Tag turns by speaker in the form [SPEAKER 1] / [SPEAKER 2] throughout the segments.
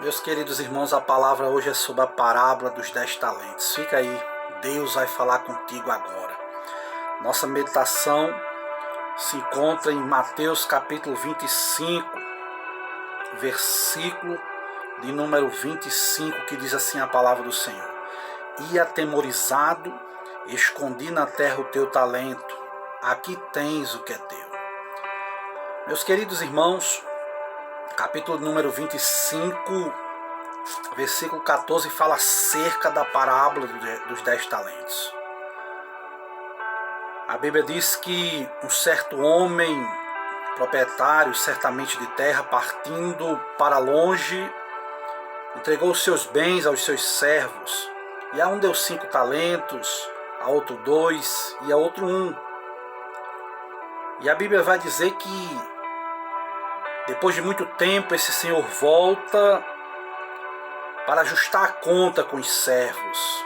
[SPEAKER 1] Meus queridos irmãos, a palavra hoje é sobre a parábola dos 10 talentos. Fica aí, Deus vai falar contigo agora. Nossa meditação se encontra em Mateus capítulo 25, versículo de número 25, que diz assim a palavra do Senhor: E atemorizado, escondi na terra o teu talento, aqui tens o que é teu. Meus queridos irmãos, capítulo número 25, versículo 14, fala acerca da parábola dos 10 talentos. A Bíblia diz que um certo homem, proprietário certamente de terra, partindo para longe, entregou os seus bens aos seus servos. E a um deu 5 talentos, a outro 2 e a outro 1. E a Bíblia vai dizer que depois de muito tempo esse senhor volta para ajustar a conta com os servos.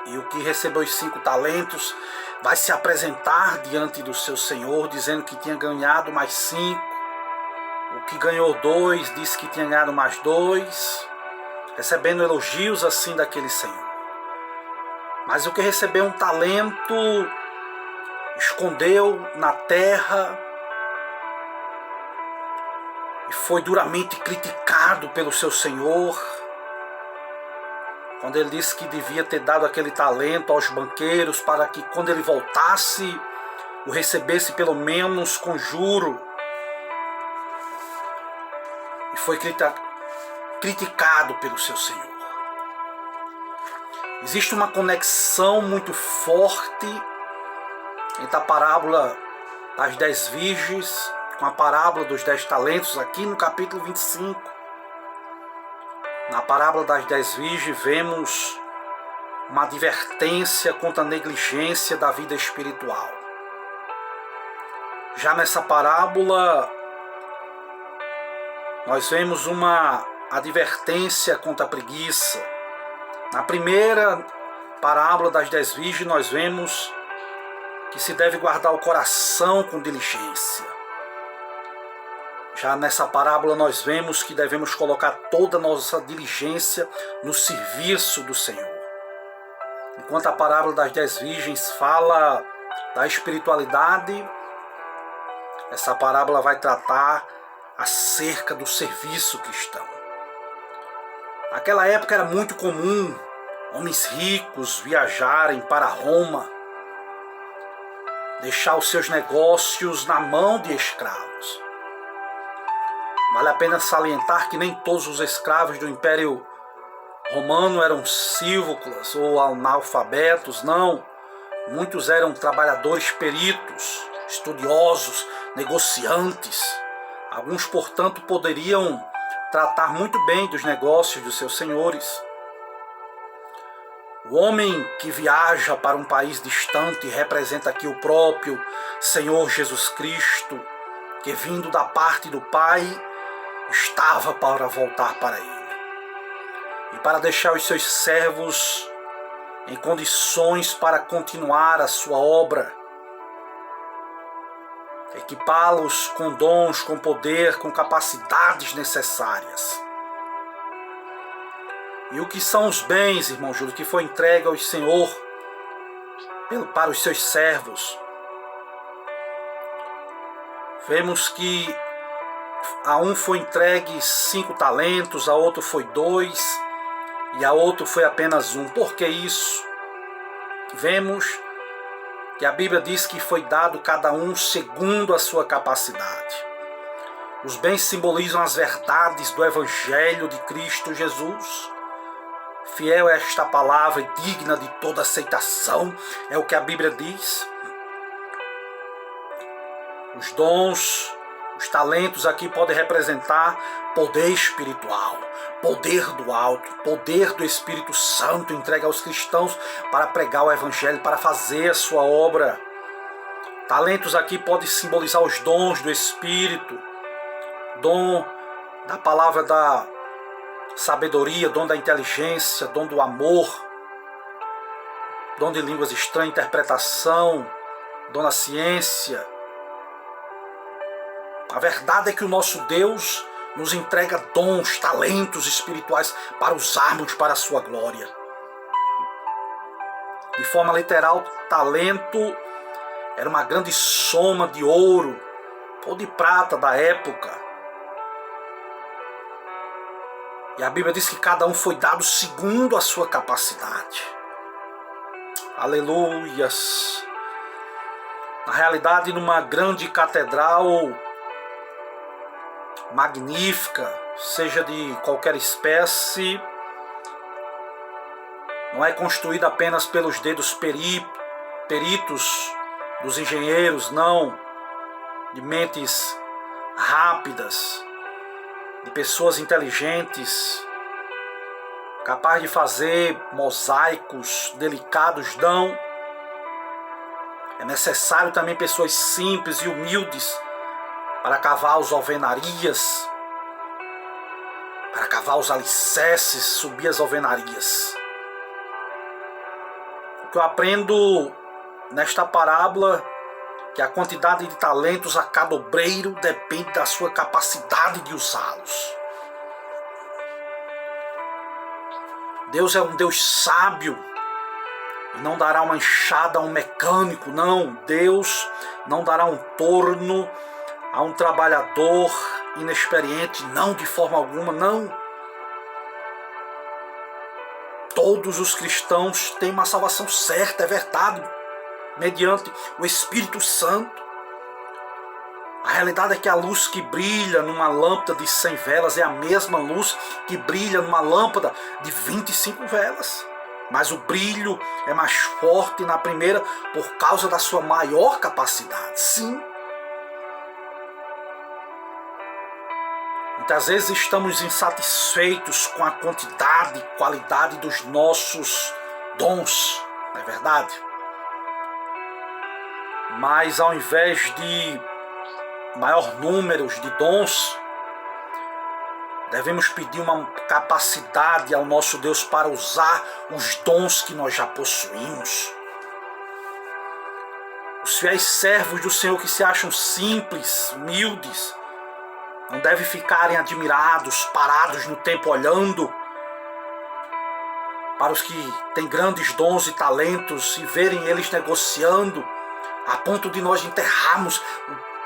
[SPEAKER 1] E o que recebeu os 5 talentos vai se apresentar diante do seu senhor, dizendo que tinha ganhado mais 5. O que ganhou 2 disse que tinha ganhado mais 2, recebendo elogios assim daquele senhor. Mas o que recebeu um talento, escondeu na terra e foi duramente criticado pelo seu senhor, quando ele disse que devia ter dado aquele talento aos banqueiros para que quando ele voltasse, o recebesse pelo menos com juro. E foi criticado pelo seu senhor. Existe uma conexão muito forte entre a parábola das 10 virgens com a parábola dos 10 talentos aqui no capítulo 25. Na parábola das 10 virgens vemos uma advertência contra a negligência da vida espiritual. Já nessa parábola nós vemos uma advertência contra a preguiça. Na primeira parábola das 10 virgens nós vemos que se deve guardar o coração com diligência. Já nessa parábola nós vemos que devemos colocar toda a nossa diligência no serviço do Senhor. Enquanto a parábola das 10 virgens fala da espiritualidade, essa parábola vai tratar acerca do serviço cristão. Naquela época era muito comum homens ricos viajarem para Roma, deixar os seus negócios na mão de escravos. Vale a pena salientar que nem todos os escravos do Império Romano eram silvícolas ou analfabetos, não. Muitos eram trabalhadores peritos, estudiosos, negociantes. Alguns, portanto, poderiam tratar muito bem dos negócios dos seus senhores. O homem que viaja para um país distante representa aqui o próprio Senhor Jesus Cristo, que vindo da parte do Pai, estava para voltar para ele. E para deixar os seus servos em condições para continuar a sua obra, equipá-los com dons, com poder, com capacidades necessárias. E o que são os bens, irmão Júlio, que foi entregue ao Senhor para os seus servos? Vemos que a um foi entregue 5 talentos, a outro foi 2 e a outro foi apenas 1. Por que isso? Vemos que a Bíblia diz que foi dado cada um segundo a sua capacidade. Os bens simbolizam as verdades do Evangelho de Cristo Jesus. Fiel é esta palavra e digna de toda aceitação, é o que a Bíblia diz. Os dons, os talentos aqui podem representar poder espiritual, poder do alto, poder do Espírito Santo entregue aos cristãos para pregar o Evangelho, para fazer a sua obra. Talentos aqui podem simbolizar os dons do Espírito, dom da palavra da sabedoria, dom da inteligência, dom do amor, dom de línguas estranhas, interpretação, dom da ciência. A verdade é que o nosso Deus nos entrega dons, talentos espirituais para usarmos para a sua glória. De forma literal, talento era uma grande soma de ouro ou de prata da época. E a Bíblia diz que cada um foi dado segundo a sua capacidade. Aleluias! Na realidade, numa grande catedral magnífica, seja de qualquer espécie, não é construída apenas pelos dedos peritos dos engenheiros, não, de mentes rápidas, de pessoas inteligentes, capazes de fazer mosaicos delicados, não. É necessário também pessoas simples e humildes para cavar as alvenarias, para cavar os alicerces, subir as alvenarias. O que eu aprendo nesta parábola que a quantidade de talentos a cada obreiro depende da sua capacidade de usá-los. Deus é um Deus sábio e não dará uma enxada a um mecânico, não. Deus não dará um torno a um trabalhador inexperiente, não, de forma alguma, não. Todos os cristãos têm uma salvação certa, é verdade, mediante o Espírito Santo. A realidade é que a luz que brilha numa lâmpada de 100 velas é a mesma luz que brilha numa lâmpada de 25 velas. Mas o brilho é mais forte na primeira por causa da sua maior capacidade. Sim. Muitas vezes estamos insatisfeitos com a quantidade e qualidade dos nossos dons, não é verdade? Mas ao invés de maior número de dons, devemos pedir uma capacidade ao nosso Deus para usar os dons que nós já possuímos. Os fiéis servos do Senhor que se acham simples, humildes, não devem ficarem admirados, parados no tempo olhando para os que têm grandes dons e talentos e verem eles negociando, a ponto de nós enterrarmos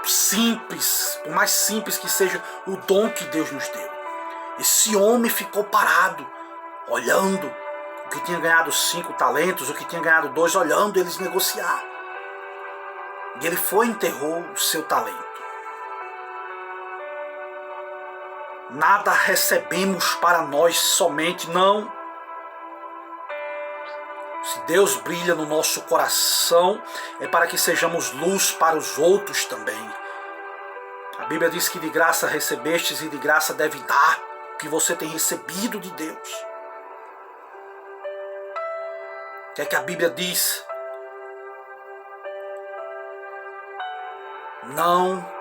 [SPEAKER 1] o simples, por mais simples que seja o dom que Deus nos deu. Esse homem ficou parado, olhando o que tinha ganhado 5 talentos, o que tinha ganhado 2, olhando eles negociar. E ele foi e enterrou o seu talento. Nada recebemos para nós somente, não. Se Deus brilha no nosso coração, é para que sejamos luz para os outros também. A Bíblia diz que de graça recebestes e de graça deve dar o que você tem recebido de Deus. O que é que a Bíblia diz? Não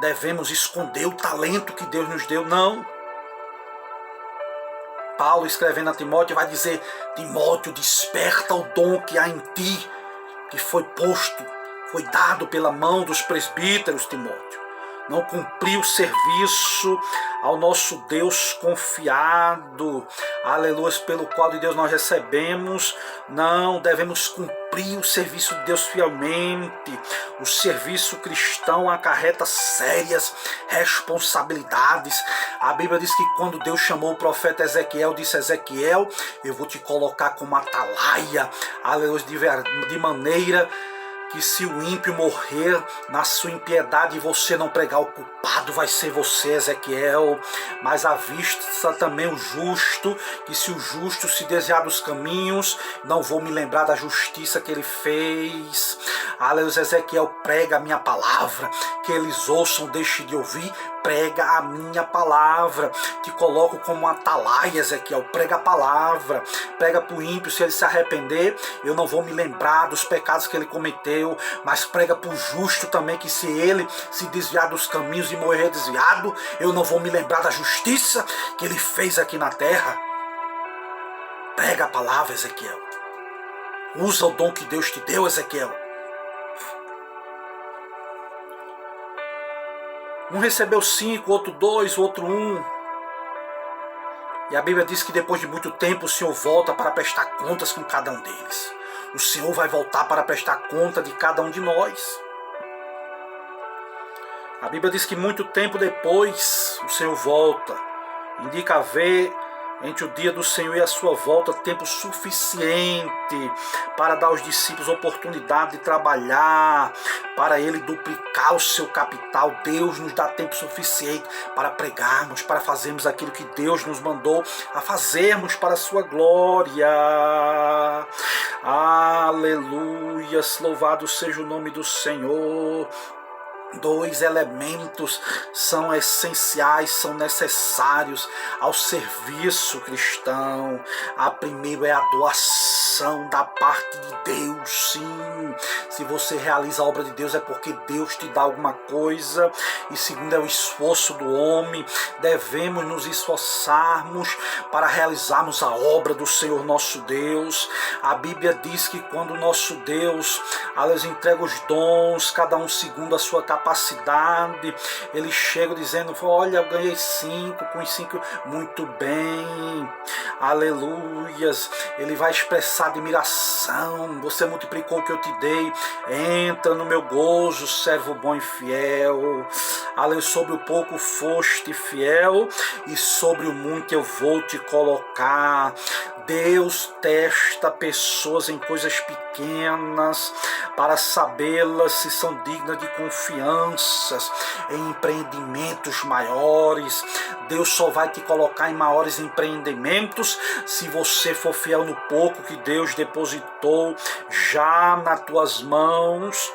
[SPEAKER 1] devemos esconder o talento que Deus nos deu, não. Paulo, escrevendo a Timóteo, vai dizer: Timóteo, desperta o dom que há em ti, que foi posto, foi dado pela mão dos presbíteros, Timóteo. Não cumpriu o serviço ao nosso Deus confiado, aleluia, pelo qual de Deus nós recebemos. Não devemos cumprir o serviço de Deus fielmente. O serviço cristão acarreta sérias responsabilidades. A Bíblia diz que quando Deus chamou o profeta Ezequiel, disse: Ezequiel, eu vou te colocar como atalaia, aleluia, de maneira que se o ímpio morrer na sua impiedade e você não pregar, o culpado vai ser você, Ezequiel. Mas à vista também o justo, que se o justo se desviar dos caminhos, não vou me lembrar da justiça que ele fez. Aleluia, Ezequiel, prega a minha palavra, que eles ouçam, deixe de ouvir, prega a minha palavra. Te coloco como um atalaia, Ezequiel, prega a palavra, prega para o ímpio, se ele se arrepender, eu não vou me lembrar dos pecados que ele cometeu, mas prega para o justo também, que se ele se desviar dos caminhos e morrer desviado, eu não vou me lembrar da justiça que ele fez aqui na terra. Prega a palavra, Ezequiel. Usa o dom que Deus te deu, Ezequiel. Um recebeu 5, outro 2, outro 1. E a Bíblia diz que depois de muito tempo o Senhor volta para prestar contas com cada um deles. O Senhor vai voltar para prestar conta de cada um de nós. A Bíblia diz que muito tempo depois o Senhor volta. Indica haver entre o dia do Senhor e a sua volta tempo suficiente para dar aos discípulos oportunidade de trabalhar, para ele duplicar o seu capital. Deus nos dá tempo suficiente para pregarmos, para fazermos aquilo que Deus nos mandou a fazermos para a sua glória. Aleluias, louvado seja o nome do Senhor. 2 elementos são essenciais, são necessários ao serviço cristão. A primeira é a doação da parte de Deus, sim. Se você realiza a obra de Deus é porque Deus te dá alguma coisa. E segundo é o esforço do homem. Devemos nos esforçarmos para realizarmos a obra do Senhor nosso Deus. A Bíblia diz que quando o nosso Deus entrega os dons, cada um segundo a sua capacidade, ele chega dizendo: olha, eu ganhei 5, com os 5, muito bem, aleluias. Ele vai expressar admiração: você multiplicou o que eu te dei, entra no meu gozo, servo bom e fiel. Aleluia, sobre o pouco foste fiel e sobre o muito eu vou te colocar. Deus testa pessoas em coisas pequenas para sabê-las se são dignas de confianças em empreendimentos maiores. Deus só vai te colocar em maiores empreendimentos se você for fiel no pouco que Deus depositou já nas tuas mãos,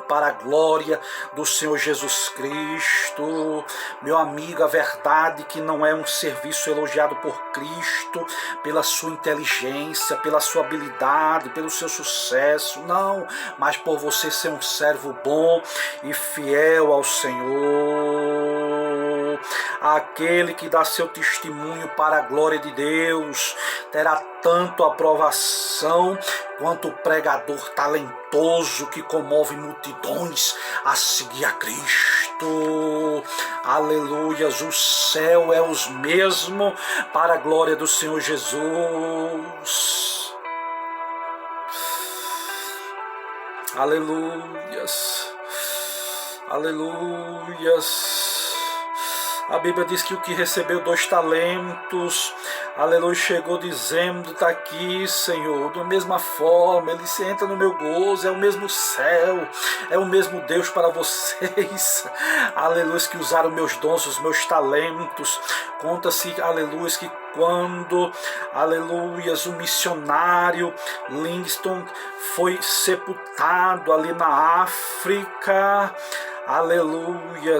[SPEAKER 1] para a glória do Senhor Jesus Cristo. Meu amigo, a verdade é que não é um serviço elogiado por Cristo pela sua inteligência, pela sua habilidade, pelo seu sucesso, não, mas por você ser um servo bom e fiel ao Senhor. Aquele que dá seu testemunho para a glória de Deus terá tanto aprovação quanto o pregador talentoso que comove multidões a seguir a Cristo. Aleluias, o céu é os mesmo para a glória do Senhor Jesus. Aleluias, aleluias. A Bíblia diz que o que recebeu 2 talentos, aleluia, chegou dizendo: está aqui, Senhor, da mesma forma, ele se entra no meu gozo, é o mesmo céu, é o mesmo Deus para vocês, aleluia, que usaram meus dons, os meus talentos. Conta-se, aleluia, que quando, aleluia, o missionário Livingstone foi sepultado ali na África, aleluia,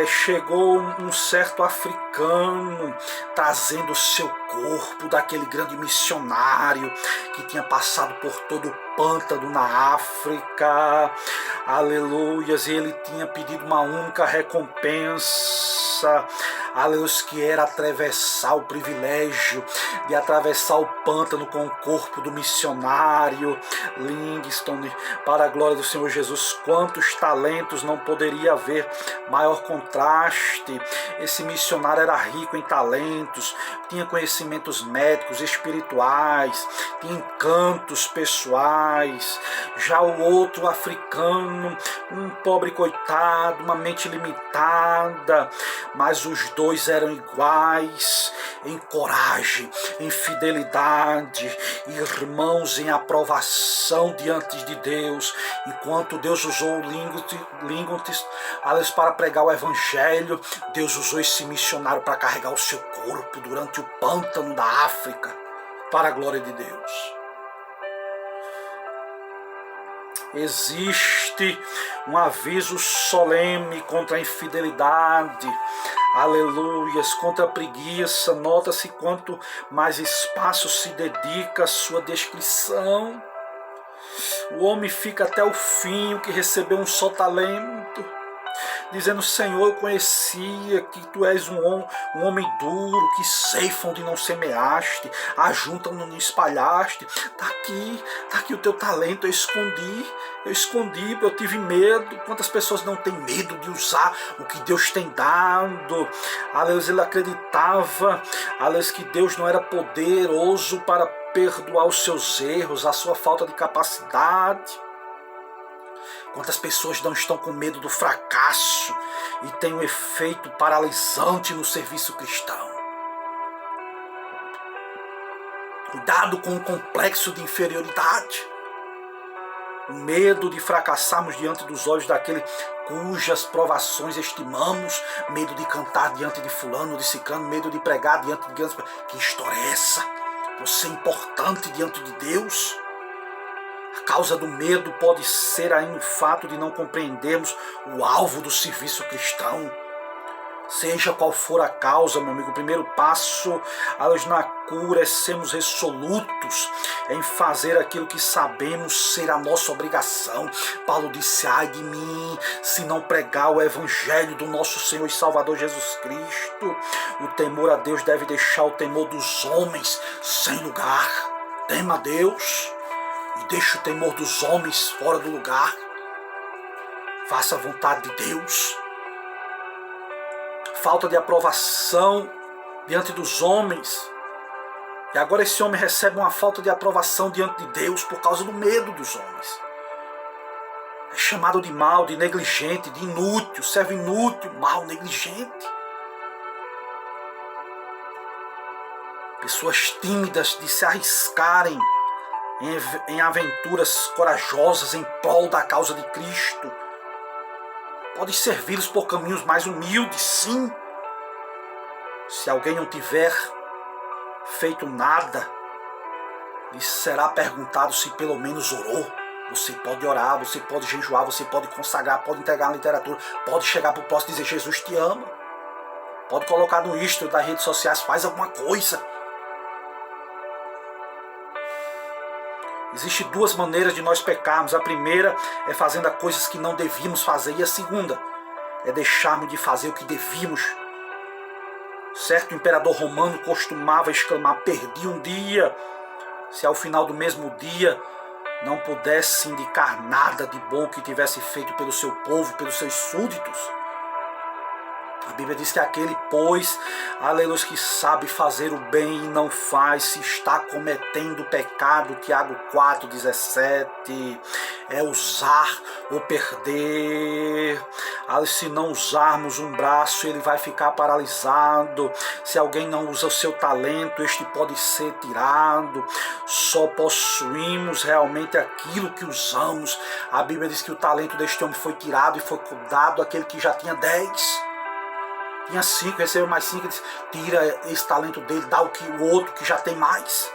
[SPEAKER 1] chegou um certo africano trazendo o seu corpo daquele grande missionário que tinha passado por todo o pântano na África, aleluias, e ele tinha pedido uma única recompensa, aleluia, que era atravessar o privilégio de atravessar o pântano com o corpo do missionário Livingstone, para a glória do Senhor Jesus. Quantos talentos não poderia haver maior contraste? Esse missionário era rico em talentos, tinha conhecimentos médicos, espirituais, tinha encantos pessoais. Já o outro africano, um pobre coitado, uma mente limitada, mas os dois eram iguais em coragem, em fidelidade, irmãos em aprovação diante de Deus. Enquanto Deus usou o Livingstone para pregar o evangelho, Deus usou esse missionário para carregar o seu corpo durante o pântano da África, para a glória de Deus. Existe um aviso solene contra a infidelidade, aleluias, contra a preguiça. Nota-se quanto mais espaço se dedica à sua descrição. O homem fica até o fim, o que recebeu um só talento. dizendo: Senhor, eu conhecia que tu és um homem duro, que ceifa onde não semeaste, ajunta onde não espalhaste. Está aqui o teu talento, eu escondi, eu tive medo. Quantas pessoas não têm medo de usar o que Deus tem dado? Aleluia, ele acreditava, aleluia, que Deus não era poderoso para perdoar os seus erros, a sua falta de capacidade. Quantas pessoas não estão com medo do fracasso e tem um efeito paralisante no serviço cristão? Cuidado com o complexo de inferioridade. O medo de fracassarmos diante dos olhos daquele cujas provações estimamos, medo de cantar diante de fulano, de ciclano, medo de pregar diante de Deus. Que história é essa? Você é importante diante de Deus? A causa do medo pode ser ainda o fato de não compreendermos o alvo do serviço cristão. Seja qual for a causa, meu amigo, o primeiro passo na cura é sermos resolutos em fazer aquilo que sabemos ser a nossa obrigação. Paulo disse: ai de mim, se não pregar o evangelho do nosso Senhor e Salvador Jesus Cristo. O temor a Deus deve deixar o temor dos homens sem lugar. Tema a Deus e deixe o temor dos homens fora do lugar. Faça a vontade de Deus. Falta de aprovação diante dos homens. E agora esse homem recebe uma falta de aprovação diante de Deus por causa do medo dos homens. É chamado de mal, de negligente, de inútil, servo inútil, mal, negligente. Pessoas tímidas de se arriscarem em aventuras corajosas em prol da causa de Cristo. Pode servi-los por caminhos mais humildes, sim. Se alguém não tiver feito nada, lhe será perguntado se pelo menos orou. Você pode orar, você pode jejuar, você pode consagrar, pode entregar na literatura, pode chegar para o próximo e dizer: Jesus te ama. Pode colocar no history das redes sociais, faz alguma coisa. Existem duas maneiras de nós pecarmos. A primeira é fazendo coisas que não devíamos fazer. E a segunda é deixarmos de fazer o que devíamos. Certo imperador romano costumava exclamar: perdi um dia. Se ao final do mesmo dia não pudesse indicar nada de bom que tivesse feito pelo seu povo, pelos seus súditos. A Bíblia diz que aquele, pois, aleluia, que sabe fazer o bem e não faz, se está cometendo pecado. Tiago 4,17. É usar ou perder. Se não usarmos um braço, ele vai ficar paralisado. Se alguém não usa o seu talento, este pode ser tirado. Só possuímos realmente aquilo que usamos. A Bíblia diz que o talento deste homem foi tirado e foi dado àquele que já tinha 10. Tinha 5, recebeu mais 5, disse: tira esse talento dele, dá o outro que já tem mais.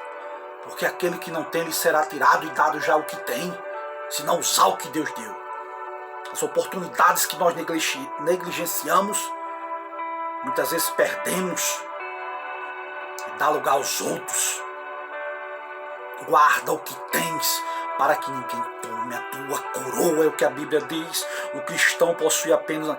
[SPEAKER 1] Porque aquele que não tem, lhe será tirado e dado já o que tem, se não usar o que Deus deu. As oportunidades que nós negligenciamos, muitas vezes perdemos e dá lugar aos outros. Guarda o que tens, para que ninguém tome a tua coroa, é o que a Bíblia diz. O cristão possui apenas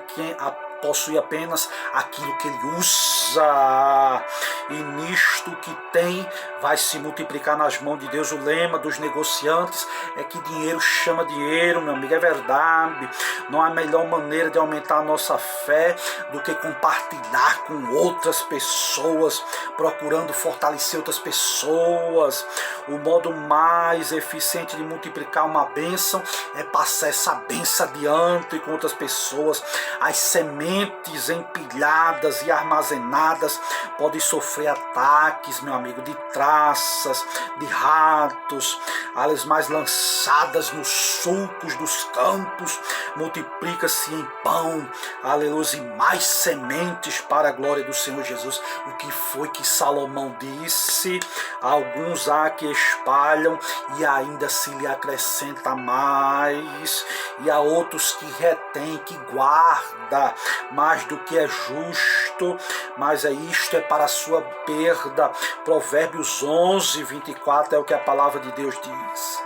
[SPEAKER 1] aquilo que ele usa, e nisto que tem vai se multiplicar nas mãos de Deus. O lema dos negociantes é que dinheiro chama dinheiro, meu amigo, é verdade. Não há melhor maneira de aumentar a nossa fé do que compartilhar com outras pessoas, procurando fortalecer outras pessoas. O modo mais eficiente de multiplicar uma bênção é passar essa bênção adiante com outras pessoas. As sementes empilhadas e armazenadas podem sofrer ataques, meu amigo, de traças, de ratos. Elas mais lançadas nos sulcos dos campos, multiplica-se em pão, aleluia, e mais sementes para a glória do Senhor Jesus. O que foi que Salomão disse? Alguns há que espalham e ainda se lhe acrescenta mais, e há outros que retém, que guarda mais do que é justo, mas isto é para a sua perda. Provérbios 11:24 é o que a palavra de Deus diz.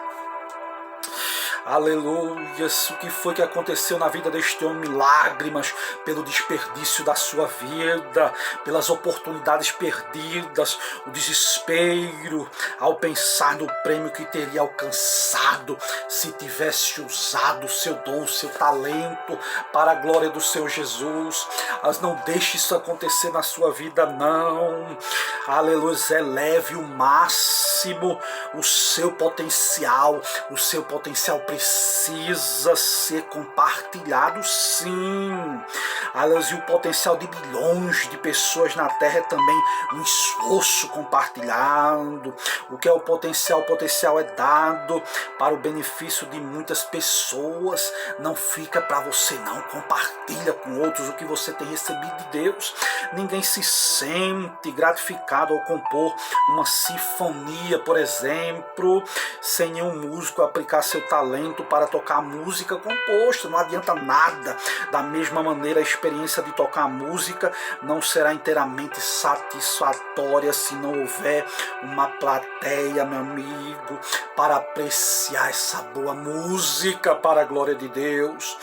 [SPEAKER 1] Aleluias, o que foi que aconteceu na vida deste homem? Lágrimas pelo desperdício da sua vida, pelas oportunidades perdidas, o desespero ao pensar no prêmio que teria alcançado se tivesse usado o seu dom, o seu talento para a glória do Senhor Jesus. Mas não deixe isso acontecer na sua vida, não. Aleluia, eleve o máximo o seu potencial. O seu potencial precisa ser compartilhado, sim. Aleluia, e o potencial de bilhões de pessoas na Terra é também um esforço compartilhado. O que é o potencial? O potencial é dado para o benefício de muitas pessoas. Não fica para você, não. Compartilha com outros o que você tem recebido de Deus. Ninguém se sente gratificado ao compor uma sinfonia, por exemplo, sem nenhum músico aplicar seu talento para tocar música composta. Não adianta nada. Da mesma maneira, a experiência de tocar música não será inteiramente satisfatória se não houver uma plateia, meu amigo, para apreciar essa boa música para a glória de Deus.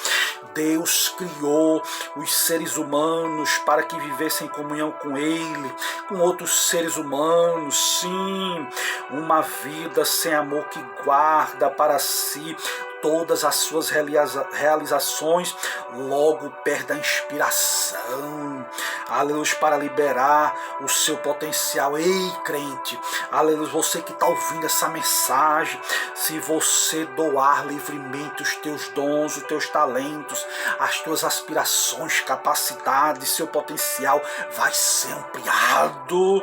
[SPEAKER 1] Deus criou os seres humanos para que vivessem em comunhão com Ele, com outros seres humanos, sim. Uma vida sem amor que guarda para si todas as suas realizações, logo perde a inspiração. Aleluia, para liberar o seu potencial. Ei, crente, aleluia, você que está ouvindo essa mensagem, se você doar livremente os teus dons, os teus talentos, as tuas aspirações, capacidades, seu potencial vai ser ampliado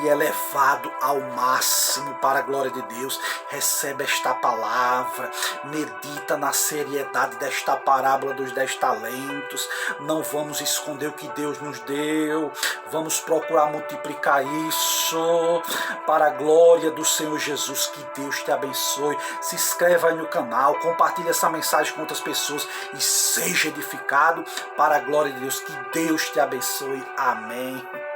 [SPEAKER 1] e elevado ao máximo para a glória de Deus. Recebe esta palavra, medita na seriedade desta parábola dos 10 talentos. Não vamos esconder o que Deus nos deu, vamos procurar multiplicar isso para a glória do Senhor Jesus. Que Deus te abençoe. Se inscreva aí no canal, compartilhe essa mensagem com outras pessoas e seja edificado para a glória de Deus. Que Deus te abençoe. Amém.